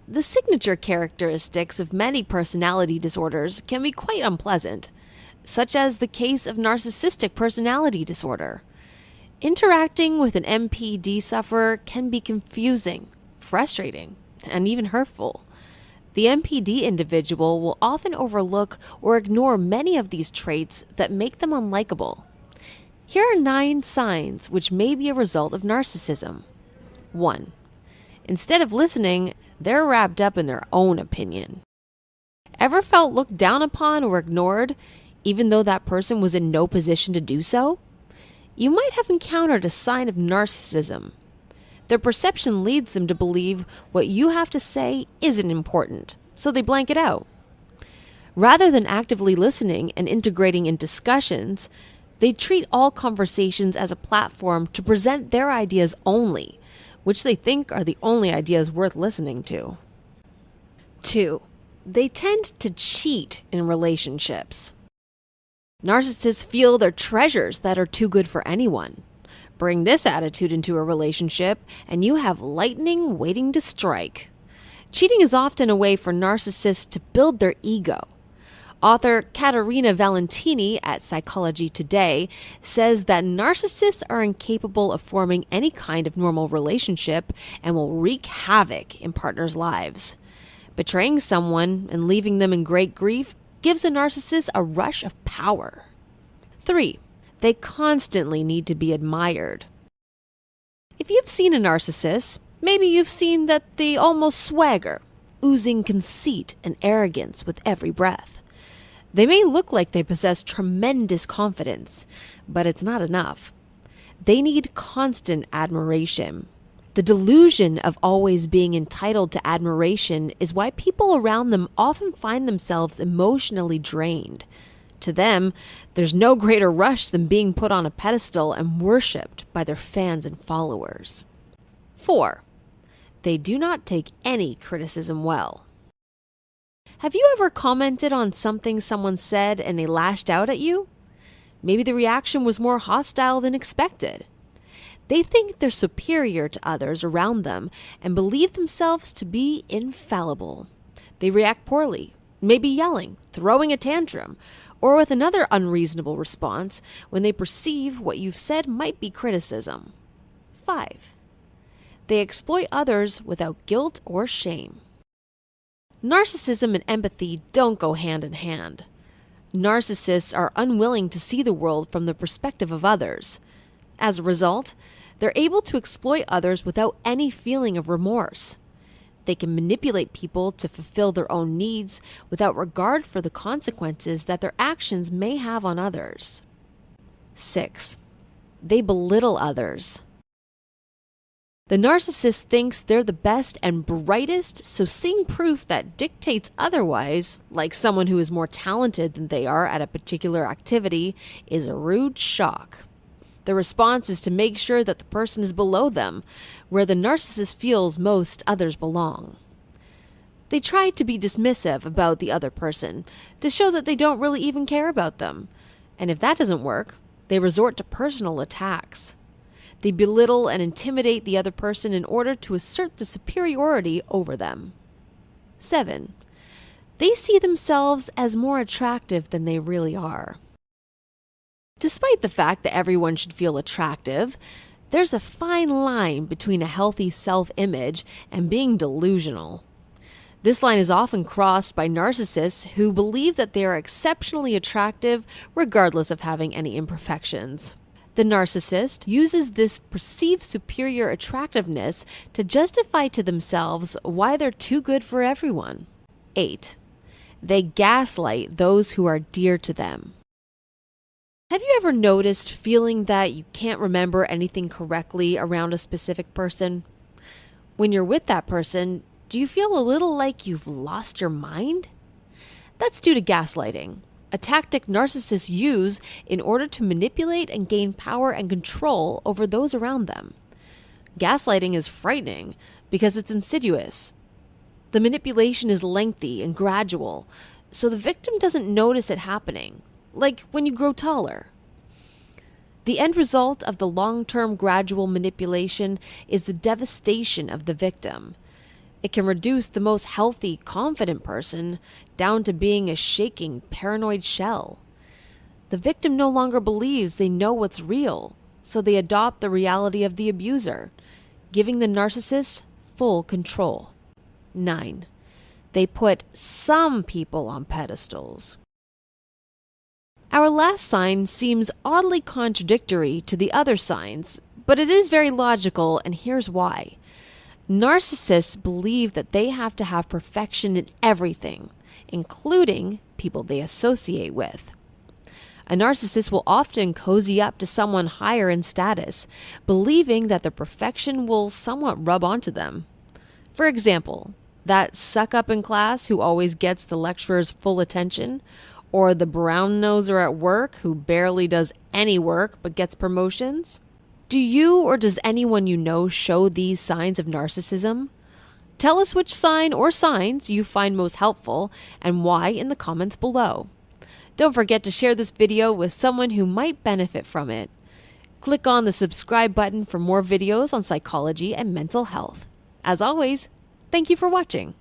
The signature characteristics of many personality disorders can be quite unpleasant, such as the case of narcissistic personality disorder. Interacting with an NPD sufferer can be confusing, frustrating, and even hurtful. The NPD individual will often overlook or ignore many of these traits that make them unlikable. Here are 9 signs which may be a result of narcissism. 1. Instead of listening, they're wrapped up in their own opinion. Ever felt looked down upon or ignored, even though that person was in no position to do so? You might have encountered a sign of narcissism. Their perception leads them to believe what you have to say isn't important, so they blank it out. Rather than actively listening and integrating in discussions, they treat all conversations as a platform to present their ideas only, which they think are the only ideas worth listening to. 2. They tend to cheat in relationships. Narcissists feel they're treasures that are too good for anyone. Bring this attitude into a relationship, and you have lightning waiting to strike. Cheating is often a way for narcissists to build their ego. Author Caterina Valentini at Psychology Today says that narcissists are incapable of forming any kind of normal relationship and will wreak havoc in partners' lives. Betraying someone and leaving them in great grief gives a narcissist a rush of power. 3. They constantly need to be admired. If you've seen a narcissist, maybe you've seen that they almost swagger, oozing conceit and arrogance with every breath. They may look like they possess tremendous confidence, but it's not enough. They need constant admiration. The delusion of always being entitled to admiration is why people around them often find themselves emotionally drained. To them, there's no greater rush than being put on a pedestal and worshipped by their fans and followers. 4. They do not take any criticism well. Have you ever commented on something someone said and they lashed out at you? Maybe the reaction was more hostile than expected. They think they're superior to others around them and believe themselves to be infallible. They react poorly, maybe yelling, throwing a tantrum, or with another unreasonable response when they perceive what you've said might be criticism. 5. They exploit others without guilt or shame. Narcissism and empathy don't go hand in hand. Narcissists are unwilling to see the world from the perspective of others. As a result, they're able to exploit others without any feeling of remorse. They can manipulate people to fulfill their own needs without regard for the consequences that their actions may have on others. 6. They belittle others. The narcissist thinks they're the best and brightest, so seeing proof that dictates otherwise, like someone who is more talented than they are at a particular activity, is a rude shock. The response is to make sure that the person is below them, where the narcissist feels most others belong. They try to be dismissive about the other person, to show that they don't really even care about them. And if that doesn't work, they resort to personal attacks. They belittle and intimidate the other person in order to assert their superiority over them. 7. They see themselves as more attractive than they really are. Despite the fact that everyone should feel attractive, there's a fine line between a healthy self-image and being delusional. This line is often crossed by narcissists who believe that they are exceptionally attractive regardless of having any imperfections. The narcissist uses this perceived superior attractiveness to justify to themselves why they're too good for everyone. 8. They gaslight those who are dear to them. Have you ever noticed feeling that you can't remember anything correctly around a specific person? When you're with that person, do you feel a little like you've lost your mind? That's due to gaslighting, a tactic narcissists use in order to manipulate and gain power and control over those around them. Gaslighting is frightening because it's insidious. The manipulation is lengthy and gradual, so the victim doesn't notice it happening, like when you grow taller. The end result of the long-term gradual manipulation is the devastation of the victim. It can reduce the most healthy, confident person down to being a shaking, paranoid shell. The victim no longer believes they know what's real, so they adopt the reality of the abuser, giving the narcissist full control. 9. They put some people on pedestals. Our last sign seems oddly contradictory to the other signs, but it is very logical, and here's why. Narcissists believe that they have to have perfection in everything, including people they associate with. A narcissist will often cozy up to someone higher in status, believing that their perfection will somewhat rub onto them. For example, that suck-up in class who always gets the lecturer's full attention, or the brown-noser at work who barely does any work but gets promotions? Do you or does anyone you know show these signs of narcissism? Tell us which sign or signs you find most helpful and why in the comments below. Don't forget to share this video with someone who might benefit from it. Click on the subscribe button for more videos on psychology and mental health. As always, thank you for watching.